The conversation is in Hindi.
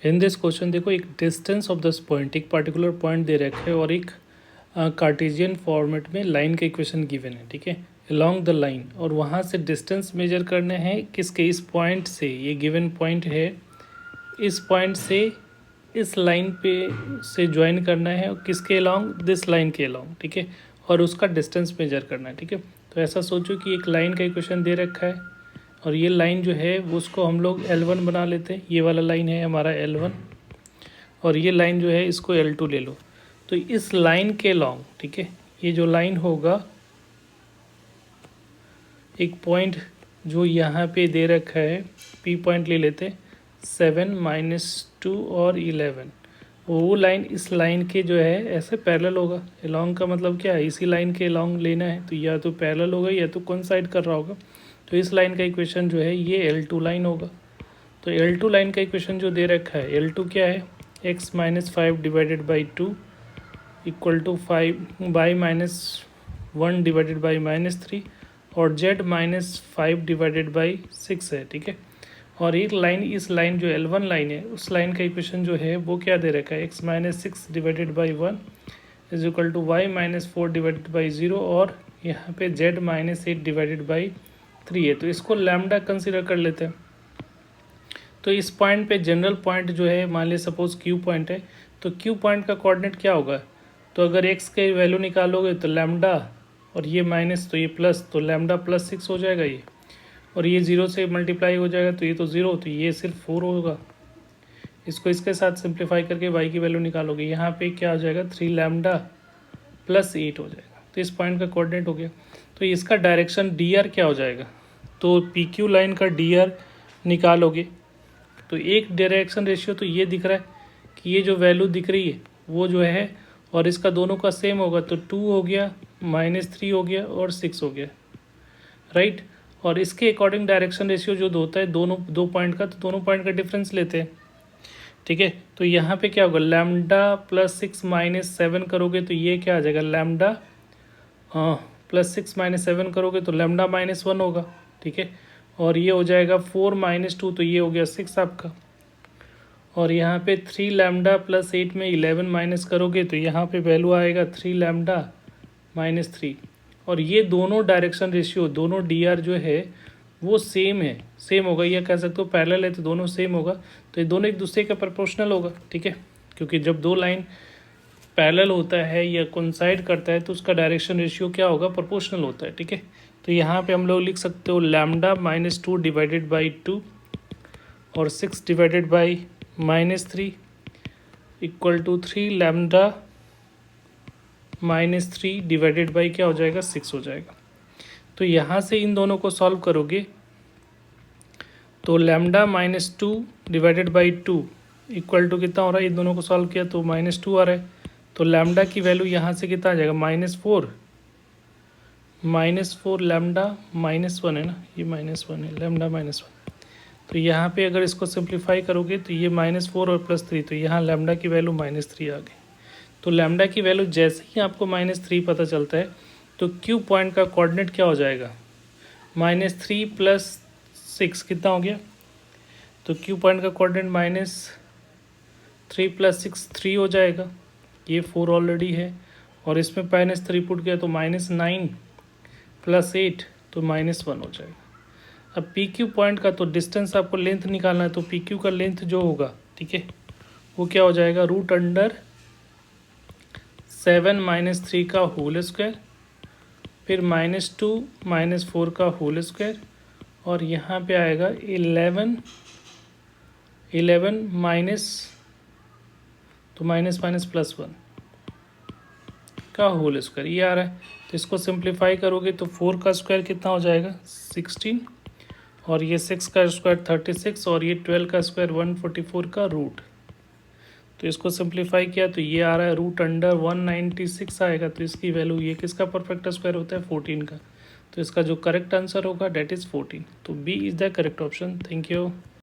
इन दिस क्वेश्चन देखो एक डिस्टेंस ऑफ दिस पॉइंट, एक पर्टिकुलर पॉइंट दे रखा है और एक कार्टेशियन फॉर्मेट में लाइन का इक्वेशन गिवन है, ठीक है, अलोंग द लाइन, और वहाँ से डिस्टेंस मेजर करने हैं किसके, इस पॉइंट से, ये गिवन पॉइंट है, इस पॉइंट से इस लाइन पे से ज्वाइन करना है और किसके अलोंग, दिस लाइन के अलोंग, ठीक है, और उसका डिस्टेंस मेजर करना है, ठीक है। तो ऐसा सोचो कि एक लाइन का इक्वेशन दे रखा है और ये लाइन जो है वो उसको हम लोग L1 बना लेते हैं, ये वाला लाइन है हमारा L1, और ये लाइन जो है इसको L2 ले लो। तो इस लाइन के लॉन्ग, ठीक है, ये जो लाइन होगा, एक पॉइंट जो यहाँ पे दे रखा है, P पॉइंट ले लेते, 7 - 2 और 11, वो लाइन इस लाइन के जो है ऐसे पैरेलल होगा। अलोंग का मतलब क्या है, इसी लाइन के अलोंग लेना है, तो या तो पैरेलल होगा या तो कोइंसाइड कर रहा होगा। तो इस लाइन का इक्वेशन जो है ये L2 लाइन होगा। तो L2 लाइन का इक्वेशन जो दे रखा है, L2 क्या है, x - 5 divided by 2 equal to 5 y - 1 divided by -3 और z - 5 डिवाइडेड बाई 6 है, ठीक है। और एक लाइन, इस लाइन जो L1 लाइन है, उस लाइन का इक्वेशन जो है वो क्या दे रखा है, x - 6 divided by 1 is equal to y - 4 divided by 0 और यहाँ पे z - 8 डिवाइडेड बाई 3 है। तो इसको लैम्डा कंसिडर कर लेते हैं। तो इस पॉइंट पे जनरल पॉइंट जो है, मान लीजिए सपोज Q पॉइंट है, तो Q पॉइंट का कोऑर्डिनेट क्या होगा, तो अगर x के वैल्यू निकालोगे तो लैम्डा, और ये माइनस तो ये प्लस, तो लैम्डा +6 हो जाएगा ये, और ये 0 से मल्टीप्लाई हो जाएगा तो ये तो 0, तो ये सिर्फ 4 होगा। इसको इसके साथ सिंप्लीफाई करके y की वैल्यू निकालोगे, यहाँ पे क्या हो जाएगा, 3 लैम्डा +8 हो जाएगा। तो इस पॉइंट का कोऑर्डिनेट हो गया। तो इसका डायरेक्शन dr क्या हो जाएगा, तो PQ लाइन का dr निकालोगे तो एक डायरेक्शन रेशियो तो ये दिख रहा है कि ये जो वैल्यू दिख रही है वो जो है, और इसका दोनों का सेम होगा, तो 2 हो गया, -3 हो गया और 6 हो गया, राइट। और इसके अकॉर्डिंग डायरेक्शन रेशियो जो होता है दोनों दो पॉइंट का, तो दोनों पॉइंट का डिफरेंस लेते हैं, ठीक है। तो यहाँ पे क्या होगा, लैम्डा +6 - 7 करोगे तो ये क्या आ जाएगा, लैम्डा +6 - 7 करोगे तो लैम्डा -1 होगा, ठीक है। और ये हो जाएगा 4 - 2, तो ये हो गया 6 आपका। और यहाँ पे 3 लैम्डा +8 में 11 माइनस करोगे तो यहाँ पे वैल्यू आएगा 3 लैम्डा -3। और ये दोनों डायरेक्शन रेशियो, दोनों dr जो है वो सेम है, सेम होगा, या कह सकते हो पैरेलल है तो दोनों सेम होगा, तो ये दोनों एक दूसरे का प्रोपोर्शनल होगा, ठीक है। क्योंकि जब दो लाइन पैरेलल होता है या कोइंसाइड करता है तो उसका डायरेक्शन रेशियो क्या होगा, प्रोपोर्शनल होता है, ठीक है। तो यहाँ पे हम लोग लिख सकते हो लैम्डा -2 डिवाइडेड बाई 2 और 6 divided by -3 equal to 3 lambda -3 divided by क्या हो जाएगा, 6 हो जाएगा। तो यहाँ से इन दोनों को सॉल्व करोगे तो lambda -2 divided by 2 equal to कितना हो रहा है, इन दोनों को सॉल्व किया तो -2 आ रहा है। तो लैम्डा की वैल्यू यहाँ से कितना आ जाएगा, -4 लैम्डा -1 है ना, ये -1 है, लैम्डा -1। तो यहाँ पे अगर इसको सिंप्लीफाई करोगे तो ये -4 और +3, तो यहाँ लैम्डा की वैल्यू -3 आ गई। तो लैम्डा की वैल्यू जैसे ही आपको -3 पता चलता है तो Q पॉइंट का कोऑर्डिनेट क्या हो जाएगा, -3 + 6 कितना हो गया, तो Q पॉइंट का कोऑर्डिनेट -3 + 6 3 हो जाएगा, ये 4 ऑलरेडी है, और इसमें -3 पुट किया तो -9 + 8 तो -1 हो जाएगा। अब PQ पॉइंट का तो डिस्टेंस आपको लेंथ निकालना है, तो PQ का लेंथ जो होगा, ठीक है, वो क्या हो जाएगा, √7 - 3 का होल स्क्वायर, फिर -2 - 4 का होल स्क्वायर, और यहाँ पे आएगा 11 माइनस, तो -+1 का होल स्क्वायर ये आ रहा है। तो इसको सिंप्लीफाई करोगे तो 4 का स्क्वायर कितना हो जाएगा, 16, और ये 6 का स्क्वायर 36, और ये 12 का स्क्वायर 144 का रूट। तो इसको सिंप्लीफाई किया तो ये आ रहा है √196 आएगा। तो इसकी वैल्यू, ये किसका परफेक्ट स्क्वायर होता है, 14 का। तो इसका जो करेक्ट आंसर होगा डेट इज़ 14। तो B is the correct option. Thank you.